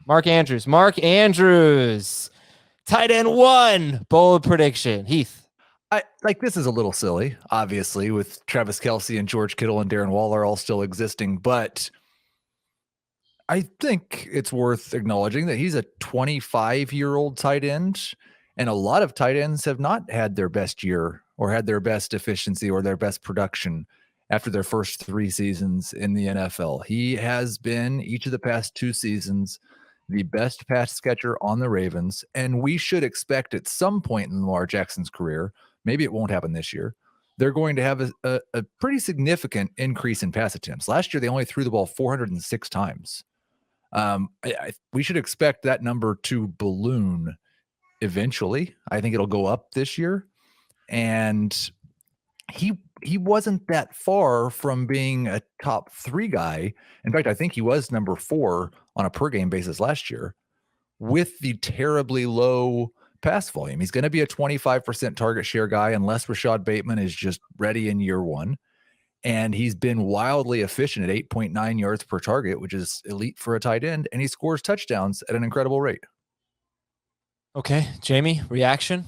Mark Andrews. Mark Andrews. Tight end 1. Bold prediction. Heath. This is a little silly, obviously, with Travis Kelce and George Kittle and Darren Waller all still existing, but I think it's worth acknowledging that he's a 25-year-old tight end, and a lot of tight ends have not had their best year or had their best efficiency or their best production after their first 3 seasons in the NFL. He has been, each of the past 2 seasons, the best pass catcher on the Ravens, and we should expect at some point in Lamar Jackson's career, maybe it won't happen this year, they're going to have a pretty significant increase in pass attempts. Last year, they only threw the ball 406 times. We should expect that number to balloon eventually. I think it'll go up this year. And he wasn't that far from being a top 3 guy. In fact, I think he was number 4 on a per game basis last year with the terribly low pass volume. He's going to be a 25% target share guy unless Rashad Bateman is just ready in year 1. And he's been wildly efficient at 8.9 yards per target, which is elite for a tight end. And he scores touchdowns at an incredible rate. Okay. Jamie, reaction?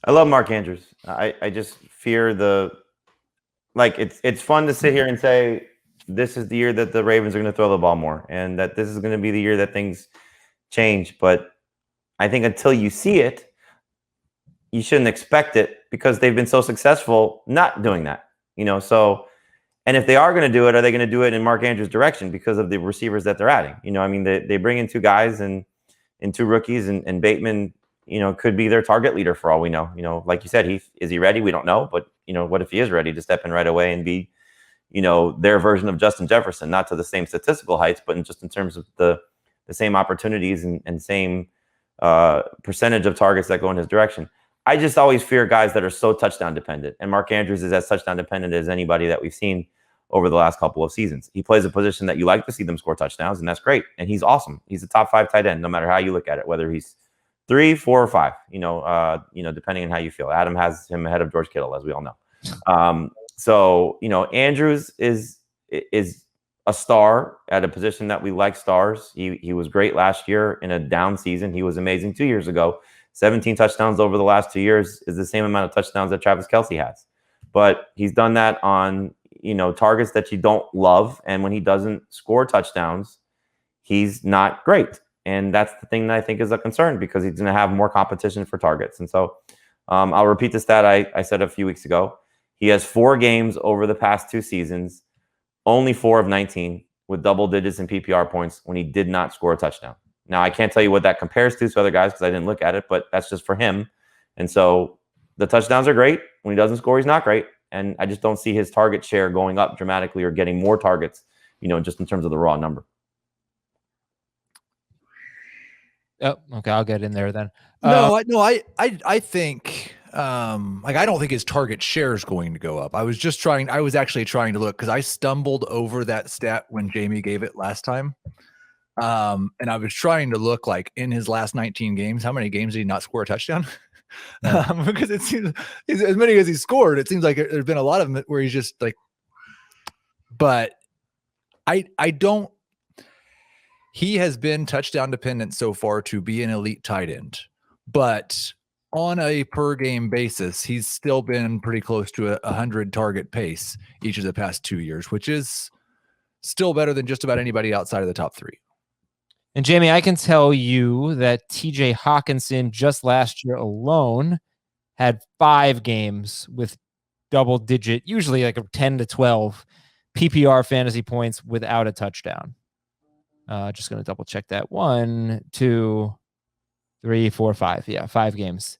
I love Mark Andrews. I just fear it's fun to sit here and say, this is the year that the Ravens are going to throw the ball more and that this is going to be the year that things change. But I think until you see it, you shouldn't expect it because they've been so successful not doing that, so. And if they are going to do it, are they going to do it in Mark Andrews' direction because of the receivers that they're adding? They bring in 2 guys and 2 rookies, and Bateman, could be their target leader for all we know. Like you said, Heath, is he ready? We don't know. But, what if he is ready to step in right away and be, their version of Justin Jefferson, not to the same statistical heights, but just in terms of the same opportunities and same percentage of targets that go in his direction. I just always fear guys that are so touchdown dependent. And Mark Andrews is as touchdown dependent as anybody that we've seen over the last couple of seasons. He plays a position that you like to see them score touchdowns, and that's great. And he's awesome. He's a top 5 tight end, no matter how you look at it, whether he's 3, 4, or 5, depending on how you feel. Adam has him ahead of George Kittle, as we all know. So, Andrews is a star at a position that we like stars. He was great last year in a down season. He was amazing 2 years ago. 17 touchdowns over the last 2 years is the same amount of touchdowns that Travis Kelce has. But he's done that on, targets that you don't love. And when he doesn't score touchdowns, he's not great. And that's the thing that I think is a concern because he's going to have more competition for targets. And so I'll repeat the stat I said a few weeks ago. He has 4 games over the past 2 seasons, only 4 of 19 with double digits in PPR points when he did not score a touchdown. Now, I can't tell you what that compares to other guys because I didn't look at it, but that's just for him. And so the touchdowns are great. When he doesn't score, he's not great. And I just don't see his target share going up dramatically or getting more targets, just in terms of the raw number. Oh, okay. I'll get in there then. I think I don't think his target share is going to go up. I was actually trying to look because I stumbled over that stat when Jamie gave it last time. And I was trying to look like in his last 19 games, how many games did he not score a touchdown? Because it seems as many as he scored, it seems like there's been a lot of them where he's just like, but he has been touchdown dependent so far to be an elite tight end, but on a per game basis, he's still been pretty close to 100 target pace each of the past 2 years, which is still better than just about anybody outside of the top 3. And Jamie, I can tell you that TJ Hawkinson just last year alone had 5 games with double digit, usually like a 10 to 12 PPR fantasy points without a touchdown. Just going to double check that. 1, 2, 3, 4, 5. Yeah, 5 games.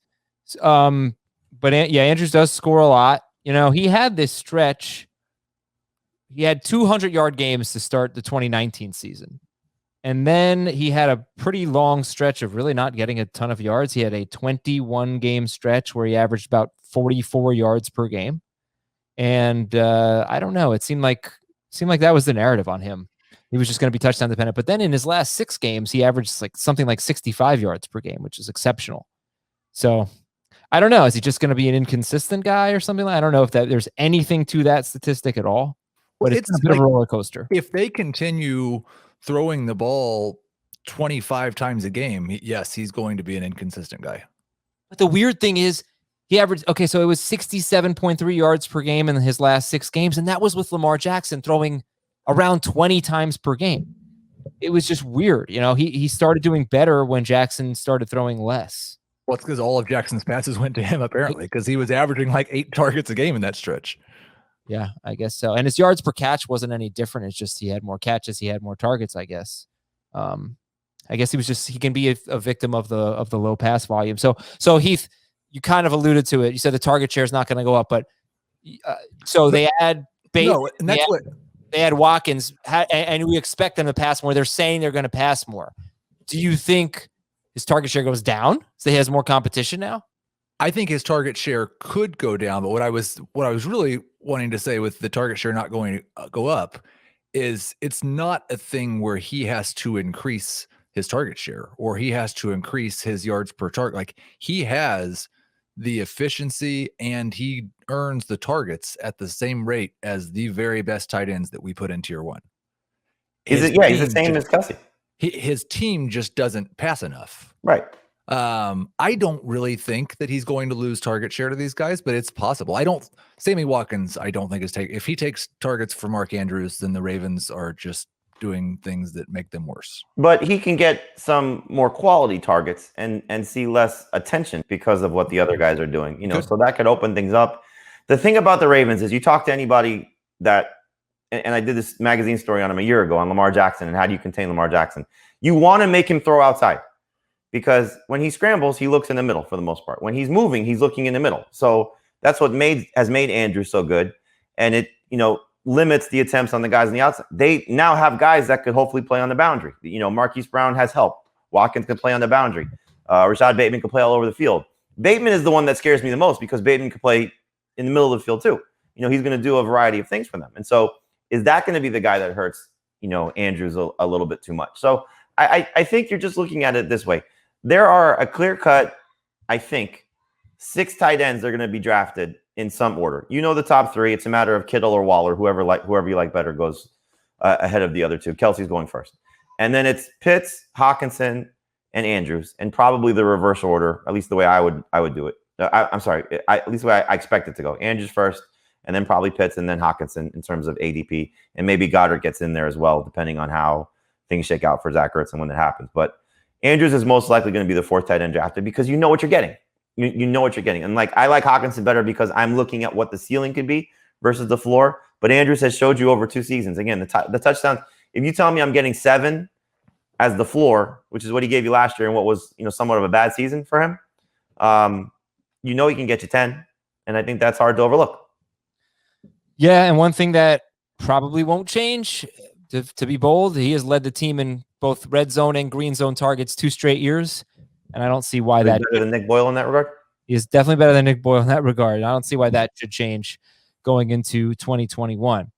But Andrews does score a lot. He had this stretch. He had 200-yard games to start the 2019 season. And then he had a pretty long stretch of really not getting a ton of yards. He had a 21-game stretch where he averaged about 44 yards per game. And I don't know. It seemed like that was the narrative on him. He was just going to be touchdown dependent. But then in his last 6 games, he averaged something like 65 yards per game, which is exceptional. So I don't know. Is he just going to be an inconsistent guy or something? I don't know if there's anything to that statistic at all. But it's a bit of a roller coaster. If they continue throwing the ball 25 times a game, yes, he's going to be an inconsistent guy. But the weird thing is he averaged, okay, so it was 67.3 yards per game in his last 6 games, and that was with Lamar Jackson throwing around 20 times per game. It was just weird. You know, he started doing better when Jackson started throwing less. Well, it's because all of Jackson's passes went to him, apparently, because he was averaging like 8 targets a game in that stretch. Yeah, I guess so. And his yards per catch wasn't any different. It's just he had more catches, he had more targets, I guess. I guess he can be a victim of the low pass volume. So Heath, you kind of alluded to it. You said the target share is not going to go up, but so they add Bateman. No, and that's what they had Watkins, and we expect them to pass more. They're saying they're going to pass more. Do you think his target share goes down so he has more competition now? I think his target share could go down, but what I was really wanting to say with the target share not going to go up is it's not a thing where he has to increase his target share or he has to increase his yards per target. Like, he has the efficiency and he earns the targets at the same rate as the very best tight ends that we put in tier 1. He's the same as Kelce. His team just doesn't pass enough. Right. I don't really think that he's going to lose target share to these guys, but it's possible. Sammy Watkins, I don't think if he takes targets for Mark Andrews, then the Ravens are just doing things that make them worse. But he can get some more quality targets and see less attention because of what the other guys are doing, you know, so that could open things up. The thing about the Ravens is you talk to anybody that, and I did this magazine story on him a year ago on Lamar Jackson and how do you contain Lamar Jackson? You want to make him throw outside. Because when he scrambles, he looks in the middle for the most part. When he's moving, he's looking in the middle. So that's what has made Andrew so good. And it, you know, limits the attempts on the guys on the outside. They now have guys that could hopefully play on the boundary. You know, Marquise Brown has help. Watkins can play on the boundary. Rashad Bateman can play all over the field. Bateman is the one that scares me the most because Bateman can play in the middle of the field too. You know, he's going to do a variety of things for them. And so is that going to be the guy that hurts, you know, Andrews a little bit too much? So I think you're just looking at it this way. There are a clear-cut, I think, 6 tight ends that are going to be drafted in some order. You know the top 3. It's a matter of Kittle or Waller, whoever you like better goes ahead of the other 2. Kelce's going first. And then it's Pitts, Hockenson, and Andrews, and probably the reverse order, at least the way I would do it. I'm sorry, at least the way I expect it to go. Andrews first, and then probably Pitts, and then Hockenson in terms of ADP. And maybe Goddard gets in there as well, depending on how things shake out for Zach Ertz and when that happens. But Andrews is most likely going to be the 4th tight end drafted because you know what you're getting. You know what you're getting. And like I like Hockenson better because I'm looking at what the ceiling could be versus the floor. But Andrews has showed you over 2 seasons. Again, the touchdowns, if you tell me I'm getting 7 as the floor, which is what he gave you last year and what was, you know, somewhat of a bad season for him, you know he can get you 10. And I think that's hard to overlook. Yeah, and one thing that probably won't change, to be bold, he has led the team in both red zone and green zone targets 2 straight years, and I don't see why that. Better than Nick Boyle in that regard? He is definitely better than Nick Boyle in that regard. I don't see why that should change going into 2021.